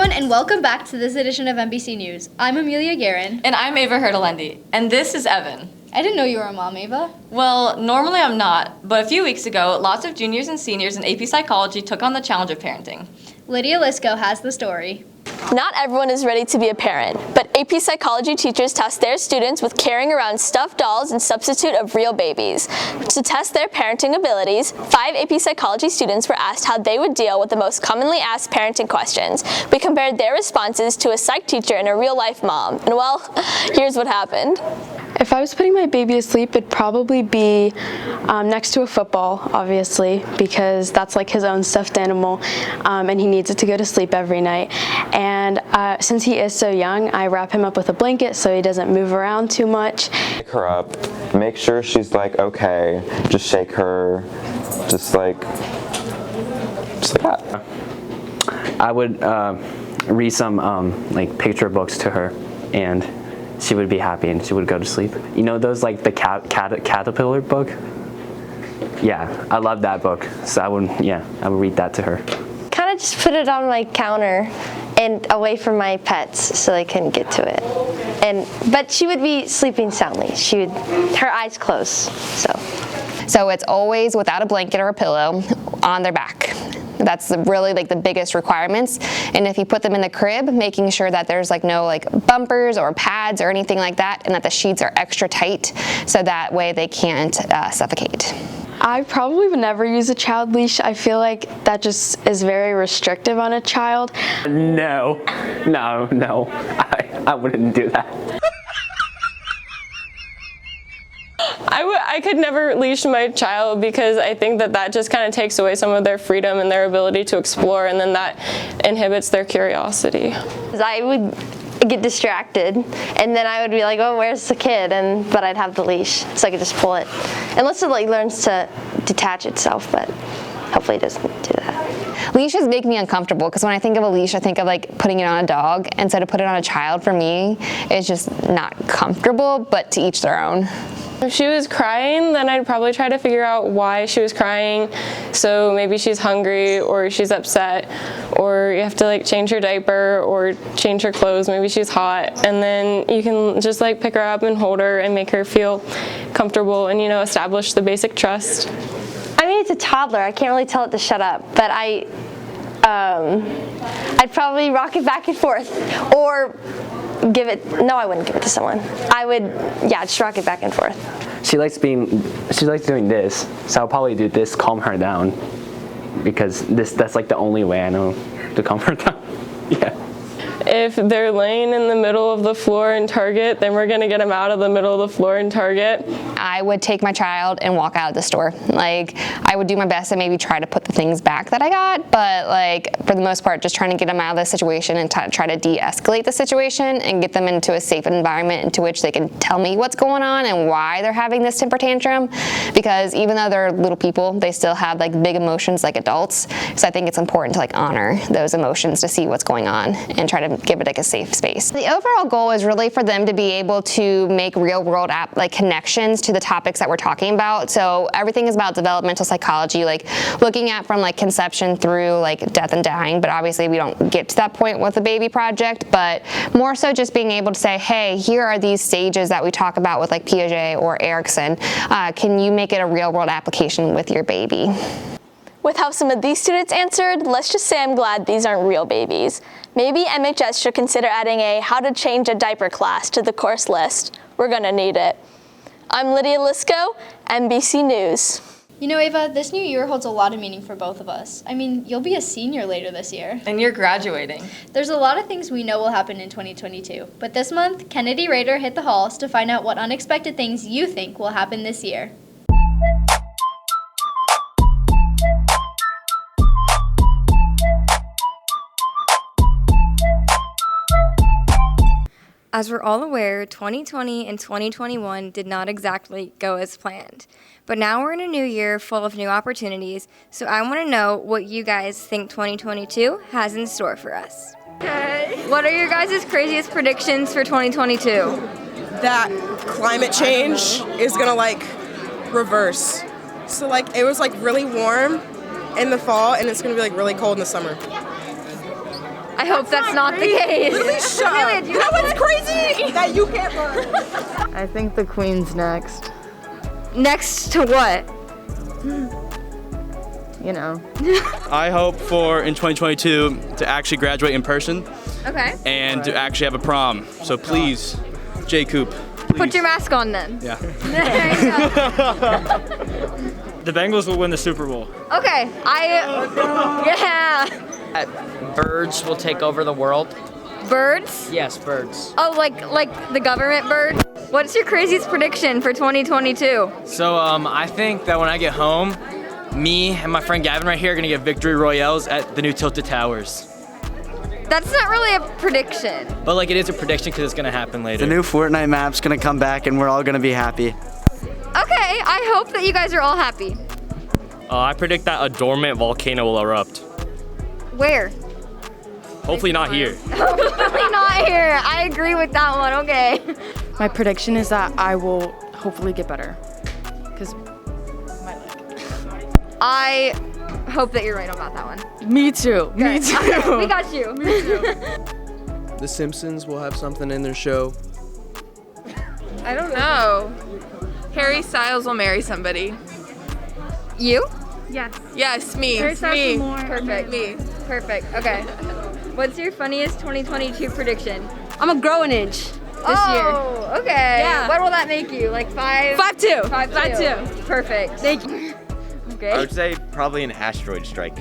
everyone, and welcome back to this edition of NBC News. I'm Amelia Guerin. And I'm Ava Hurtalendi. And this is Evan. I didn't know you were a mom, Ava. Well, normally I'm not, but a few weeks ago, lots of juniors and seniors in AP Psychology took on the challenge of parenting. Lydia Lisko has the story. Not everyone is ready to be a parent, but AP Psychology teachers test their students with carrying around stuffed dolls in substitute of real babies. To test their parenting abilities, 5 AP Psychology students were asked how they would deal with the most commonly asked parenting questions. We compared their responses to a psych teacher and a real-life mom, and well, here's what happened. If I was putting my baby to sleep, it'd probably be next to a football, obviously, because that's like his own stuffed animal, and he needs it to go to sleep every night. And since he is so young, I wrap him up with a blanket so he doesn't move around too much. Pick her up, make sure she's like okay, just shake her, just like that. I would read some like picture books to her, and she would be happy and she would go to sleep. You know those like the caterpillar book? Yeah, I love that book. So I would read that to her. Kind of just put it on my counter and away from my pets so they couldn't get to it. But she would be sleeping soundly. Her eyes closed. So it's always without a blanket or a pillow on their back. That's really like the biggest requirements. And if you put them in the crib, making sure that there's like no like bumpers or pads or anything like that, and that the sheets are extra tight so that way they can't suffocate. I probably would never use a child leash. I feel like that just is very restrictive on a child. No, I wouldn't do that. I could never leash my child because I think that just kind of takes away some of their freedom and their ability to explore, and then that inhibits their curiosity. I would get distracted, and then I would be like, oh, where's the kid? But I'd have the leash, so I could just pull it. Unless it like learns to detach itself, but hopefully it doesn't do that. Leashes make me uncomfortable because when I think of a leash, I think of like putting it on a dog, and so to put it on a child for me is just not comfortable, but to each their own. If she was crying, then I'd probably try to figure out why she was crying. So maybe she's hungry or she's upset, or you have to like change her diaper or change her clothes. Maybe she's hot, and then you can just like pick her up and hold her and make her feel comfortable and, you know, establish the basic trust. I mean, it's a toddler. I can't really tell it to shut up, but I'd probably rock it back and forth, or no, I wouldn't give it to someone. I would, just rock it back and forth. She likes doing this, so I'll probably do this, calm her down, because that's like the only way I know to calm her down. Yeah. If they're laying in the middle of the floor in Target, then we're gonna get them out of the middle of the floor in Target. I would take my child and walk out of the store. Like, I would do my best to maybe try to put the things back that I got, but like, for the most part, just trying to get them out of the situation and try to de-escalate the situation and get them into a safe environment into which they can tell me what's going on and why they're having this temper tantrum. Because even though they're little people, they still have like big emotions like adults. So I think it's important to like honor those emotions to see what's going on and try to give it like a safe space. The overall goal is really for them to be able to make real world connections to the topics that we're talking about. So everything is about developmental psychology, like looking at from like conception through like death and dying, but obviously we don't get to that point with the baby project, but more so just being able to say, hey, here are these stages that we talk about with like Piaget or Erickson. Can you make it a real world application with your baby? With how some of these students answered, let's just say I'm glad these aren't real babies. Maybe MHS should consider adding a how to change a diaper class to the course list. We're gonna need it. I'm Lydia Lisko, NBC News. You know, Ava, this new year holds a lot of meaning for both of us. I mean, you'll be a senior later this year. And you're graduating. There's a lot of things we know will happen in 2022, but this month, Kennedy Rader hit the halls to find out what unexpected things you think will happen this year. As we're all aware, 2020 and 2021 did not exactly go as planned. But now we're in a new year full of new opportunities, so I want to know what you guys think 2022 has in store for us. Okay. What are your guys' craziest predictions for 2022? That climate change is gonna reverse. So it was really warm in the fall, and it's gonna be really cold in the summer. I hope that's not the case. Amelia, do you know what's crazy? That you can't learn. I think the Queen's next. Next to what? You know. I hope for in 2022 to actually graduate in person Okay. and to actually have a prom. So please, J. Coop. Put your mask on then. Yeah. There you go. The Bengals will win the Super Bowl. Okay. Yeah. Birds will take over the world. Birds? Yes, birds. Oh, like the government bird? What's your craziest prediction for 2022? So I think that when I get home, me and my friend Gavin right here are gonna get victory royales at the new Tilted Towers. That's not really a prediction. But like it is a prediction because it's gonna happen later. The new Fortnite map's gonna come back and we're all gonna be happy. Okay, I hope that you guys are all happy. I predict that a dormant volcano will erupt. Where? Hopefully not here. Hopefully not here. I agree with that one, okay. My prediction is that I will hopefully get better. Because I hope that you're right about that one. me too. Me Good. too. Okay, we got you. Me too. The Simpsons will have something in their show. I don't know. Harry Styles will marry somebody. You? Yes. Yes, me. Harry Styles me. will more- Perfect. Me. Perfect. Okay. What's your funniest 2022 prediction? I'm gonna grow an inch this year. Oh, okay. Yeah. What will that make you? Like 5'2"? 5'2". 5'2". Perfect. Thank you. Okay. I would say probably an asteroid strike.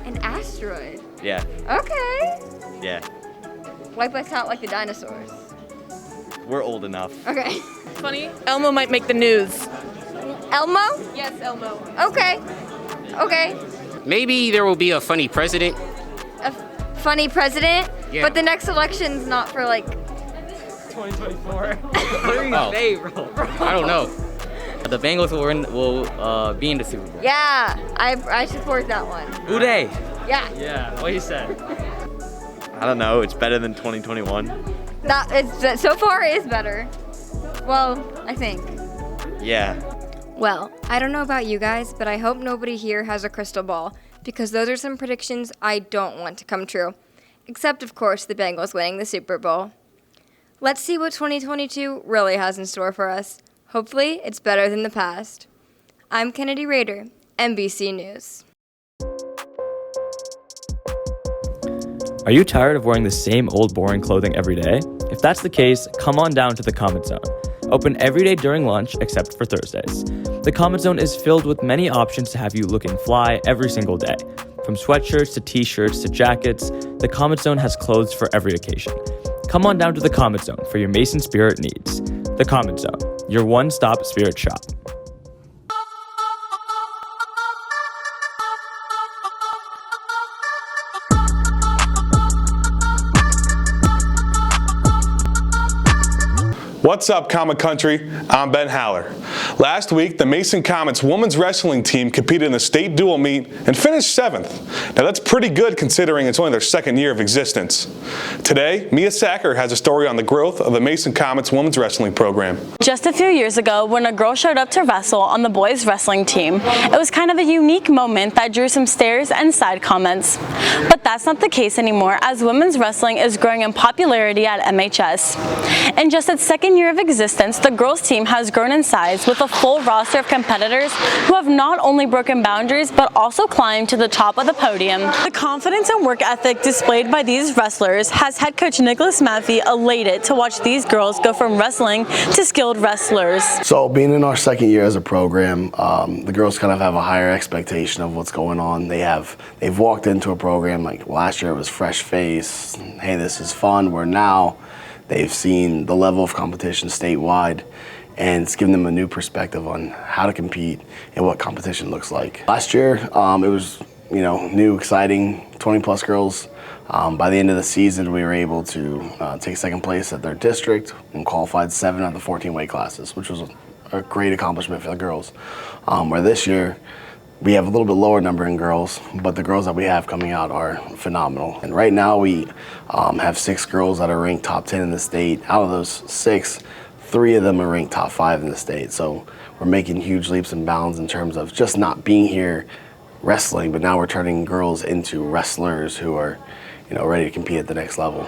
An asteroid. Yeah. Okay. Yeah. Wipe us out like the dinosaurs. We're old enough. Okay. Funny? Elmo might make the news. Elmo? Yes, Elmo. Okay. Okay. Maybe there will be a funny president. A funny president? Yeah. But the next election's not for like 2024. I don't know. The Bengals will be in the Super Bowl. Yeah, I support that one. Who they? Yeah. Yeah, what he said. I don't know. It's better than 2021. So far it is better. Well, I think. Yeah. Well, I don't know about you guys, but I hope nobody here has a crystal ball, because those are some predictions I don't want to come true. Except, of course, the Bengals winning the Super Bowl. Let's see what 2022 really has in store for us. Hopefully, it's better than the past. I'm Kennedy Rader, NBC News. Are you tired of wearing the same old boring clothing every day? If that's the case, come on down to the Comet Zone. Open every day during lunch except for Thursdays. The Comet Zone is filled with many options to have you looking fly every single day. From sweatshirts to t-shirts to jackets, the Comet Zone has clothes for every occasion. Come on down to the Comet Zone for your Mason spirit needs. The Comet Zone, your one-stop spirit shop. What's up, Comet Country? I'm Ben Haller. Last week, the Mason Comets women's wrestling team competed in a state dual meet and finished 7th. Now that's pretty good considering it's only their 2nd year of existence. Today, Mia Sacker has a story on the growth of the Mason Comets women's wrestling program. Just a few years ago, when a girl showed up to wrestle on the boys' wrestling team, it was kind of a unique moment that drew some stares and side comments. But that's not the case anymore, as women's wrestling is growing in popularity at MHS. In just its 2nd year of existence, the girls' team has grown in size with a full roster of competitors who have not only broken boundaries but also climbed to the top of the podium. The confidence and work ethic displayed by these wrestlers has head coach Nicholas Maffey elated to watch these girls go from wrestling to skilled wrestlers. So being in our 2nd year as a program, the girls kind of have a higher expectation of what's going on. They've walked into a program like last year it was fresh face, hey, this is fun, where now they've seen the level of competition statewide, and it's given them a new perspective on how to compete and what competition looks like. Last year, it was new, exciting, 20-plus girls. By the end of the season, we were able to take 2nd place at their district and qualified 7 out of the 14 weight classes, which was a great accomplishment for the girls. Where this year, we have a little bit lower number in girls, but the girls that we have coming out are phenomenal. And right now we have 6 girls that are ranked top 10 in the state. Out of those 6, 3 of them are ranked top 5 in the state. So we're making huge leaps and bounds in terms of just not being here wrestling, but now we're turning girls into wrestlers who are, ready to compete at the next level.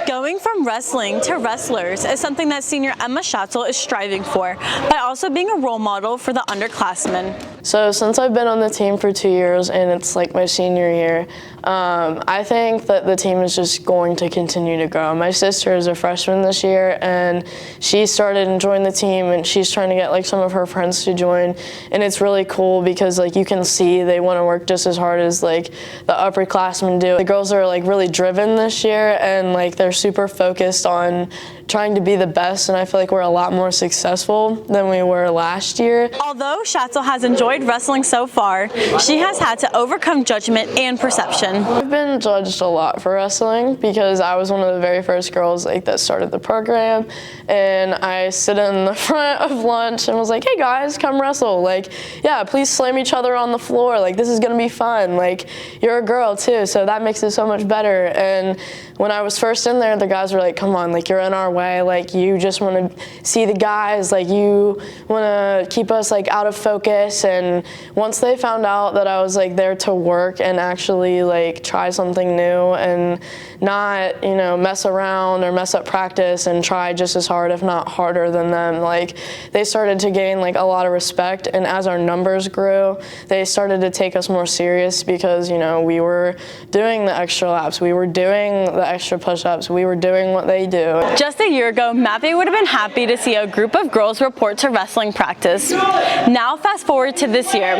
Going from wrestling to wrestlers is something that senior Emma Schatzel is striving for by also being a role model for the underclassmen. So since I've been on the team for 2 years and it's like my senior year, I think that the team is just going to continue to grow. My sister is a freshman this year and she started enjoying the team and she's trying to get like some of her friends to join, and it's really cool because like you can see they want to work just as hard as like the upperclassmen do. The girls are like really driven this year and like they're super focused on trying to be the best, and I feel like we're a lot more successful than we were last year. Although Schatzel has enjoyed wrestling so far, she has had to overcome judgment and perception. I've been judged a lot for wrestling because I was one of the very first girls that started the program, and I sit in the front of lunch and was like, hey guys, come wrestle. Like, yeah, please slam each other on the floor. Like, this is gonna be fun. Like, you're a girl too, so that makes it so much better. And when I was first in there, the guys were like, come on, like, you're in our way. Like, you just want to see the guys. Like, you want to keep us like out of focus. And once they found out that I was like there to work and actually like try something new and not, mess around or mess up practice and try just as hard, if not harder than them, like, they started to gain like a lot of respect. And as our numbers grew, they started to take us more serious because, we were doing the extra laps, we were doing the extra push-ups, we were doing what they do. Just a year ago, Mappy would have been happy to see a group of girls report to wrestling practice. Now fast forward to this year.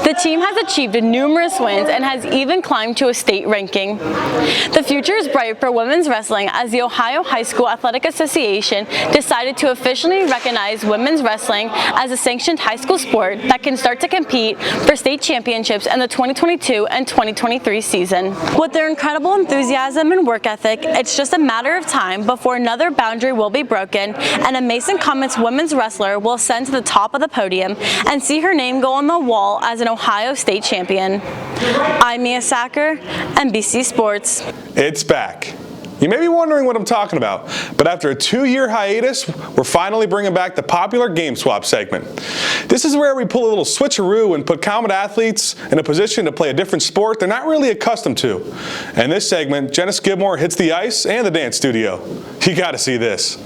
The team has achieved numerous wins and has even climbed to a state ranking. The future is bright for women's wrestling as the Ohio High School Athletic Association decided to officially recognize women's wrestling as a sanctioned high school sport that can start to compete for state championships in the 2022 and 2023 season. With their incredible enthusiasm and work ethic, it's just a matter of time before another boundary will be broken and a Mason Comets women's wrestler will ascend to the top of the podium and see her name go on the wall as an Ohio State champion. I'm Mia Sacker, NBC Sports. It's back. You may be wondering what I'm talking about, but after a 2-year hiatus, we're finally bringing back the popular Game Swap segment. This is where we pull a little switcheroo and put Comet athletes in a position to play a different sport they're not really accustomed to. In this segment, Jenna Skidmore hits the ice and the dance studio. You gotta see this.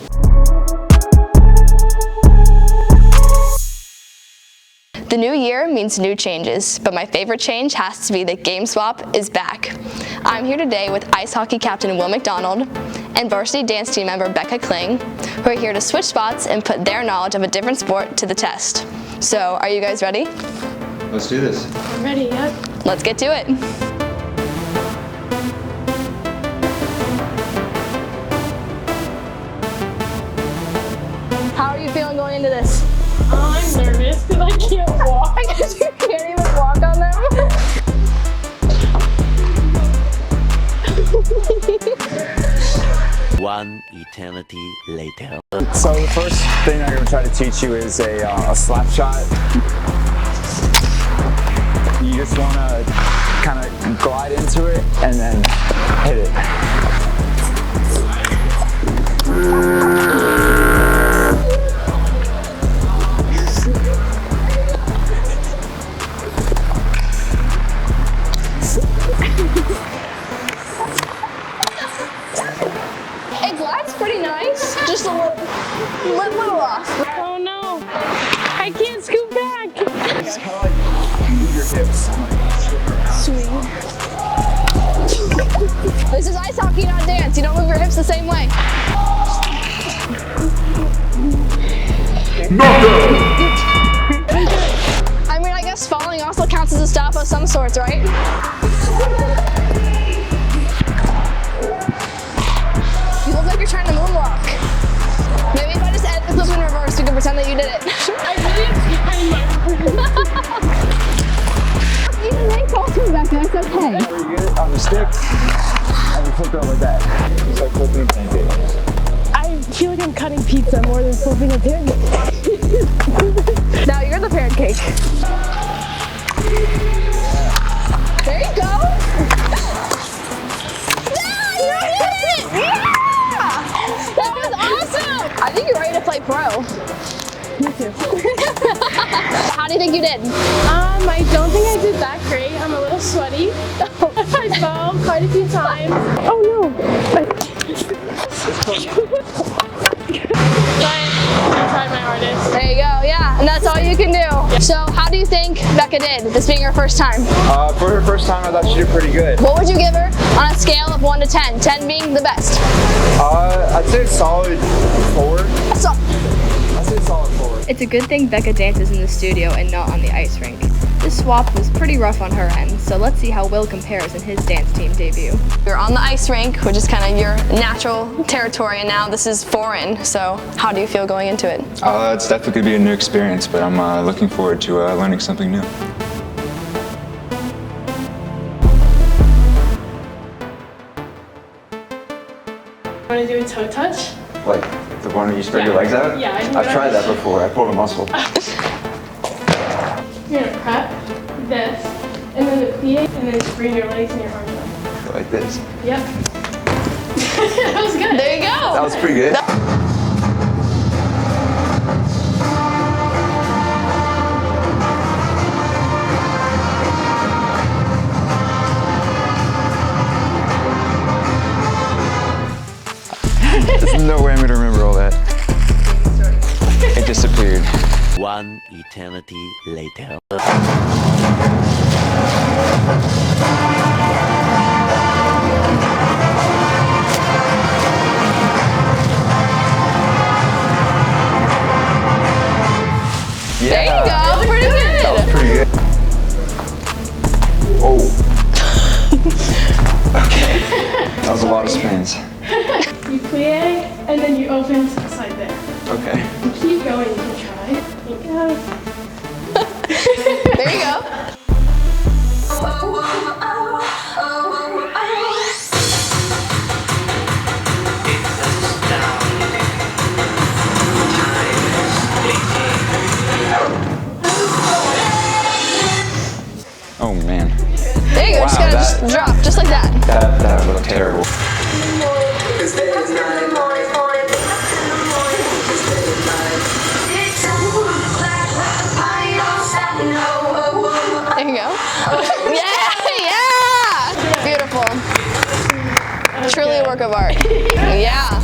The new year means new changes, but my favorite change has to be that Game Swap is back. I'm here today with ice hockey captain Will McDonald and varsity dance team member Becca Kling, who are here to switch spots and put their knowledge of a different sport to the test. So, are you guys ready? Let's do this. Ready, yep. Let's get to it. How are you feeling going into this? I'm nervous because I can't walk. Because you can't even walk on them? One eternity later. So the first thing I'm going to try to teach you is a slap shot. You just want to kind of glide into it and then hit it. It glides pretty nice, just a little off. Oh no, I can't scoot back. It's kind of like move your hips. Swing. This is ice hockey, not dance. You don't move your hips the same way. I mean, I guess falling also counts as a stop of some sorts, right? You look like you're trying to moonwalk. Maybe if I just edit the flip in reverse, you can pretend that you did it. I really am You can make falls from back there, it's okay. You get it on the stick, and you flip it like that. It's like flipping a pancake. I feel like I'm cutting pizza more than flipping a pancake. Now you're the pancake. There you go. Yeah, you did it! Yeah! That was awesome! I think you're ready to play pro. Me too. do you think you did? I don't think I did that great. I'm a little sweaty. I fell quite a few times. Oh no! I tried my hardest. There you go, yeah, and that's all you can do. So how do you think Becca did, this being her first time? For her first time, I thought she did pretty good. What would you give her on a scale of 1 to 10, 10 being the best? I'd say solid 4. I'd say solid 4. It's a good thing Becca dances in the studio and not on the ice rink. This swap was pretty rough on her end, so let's see how Will compares in his dance team debut. You're on the ice rink, which is kind of your natural territory, and now this is foreign, so how do you feel going into it? It's definitely going to be a new experience, but I'm looking forward to learning something new. Want to do a toe touch? Like the one where you spread your legs out? Yeah, I can do I've tried that before. I pulled a muscle. You're gonna prep this, and then the plie, and then bring your legs and your arms up. Like this. Yep. That was good. There you go. That was pretty good. There's no way I'm gonna remember all that. It disappeared. One eternity later. There you go, pretty good. That was pretty good. Oh. Okay. That was a lot of spins. You plie, and then you open to the side there. Okay. You keep going, you can try. There you go. Oh man. There you go, just gotta just drop, just like that. That looked terrible. There you go. Yeah, yeah! Beautiful. Truly a work of art. Yeah.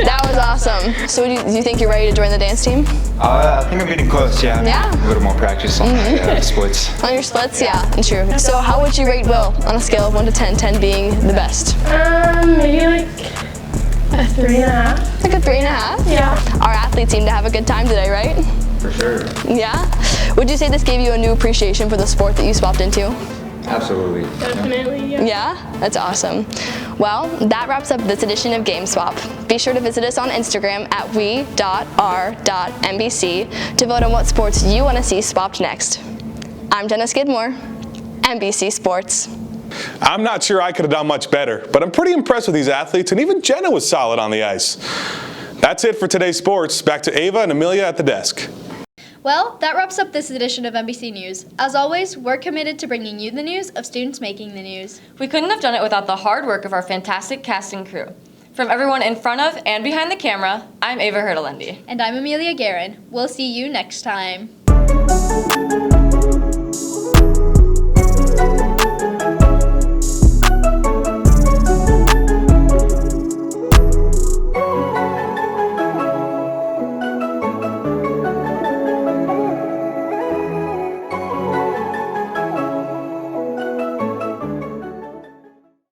That was awesome. So do you think you're ready to join the dance team? I think I'm getting close, yeah. Yeah. A little more practice on my splits. On your splits? Yeah, true. So how would you rate Will on a scale of 1 to 10, 10 being the best? Maybe like a 3.5. Like a 3.5? Yeah. Our athletes seem to have a good time today, right? For sure. Yeah? Would you say this gave you a new appreciation for the sport that you swapped into? Absolutely. Definitely, yeah. Yeah? That's awesome. Well, that wraps up this edition of Game Swap. Be sure to visit us on Instagram at we.r.mbc to vote on what sports you want to see swapped next. I'm Jenna Skidmore, NBC Sports. I'm not sure I could have done much better, but I'm pretty impressed with these athletes, and even Jenna was solid on the ice. That's it for today's sports. Back to Ava and Amelia at the desk. Well, that wraps up this edition of NBC News. As always, we're committed to bringing you the news of students making the news. We couldn't have done it without the hard work of our fantastic casting crew. From everyone in front of and behind the camera, I'm Ava Hurtalendi. And I'm Amelia Guerin. We'll see you next time.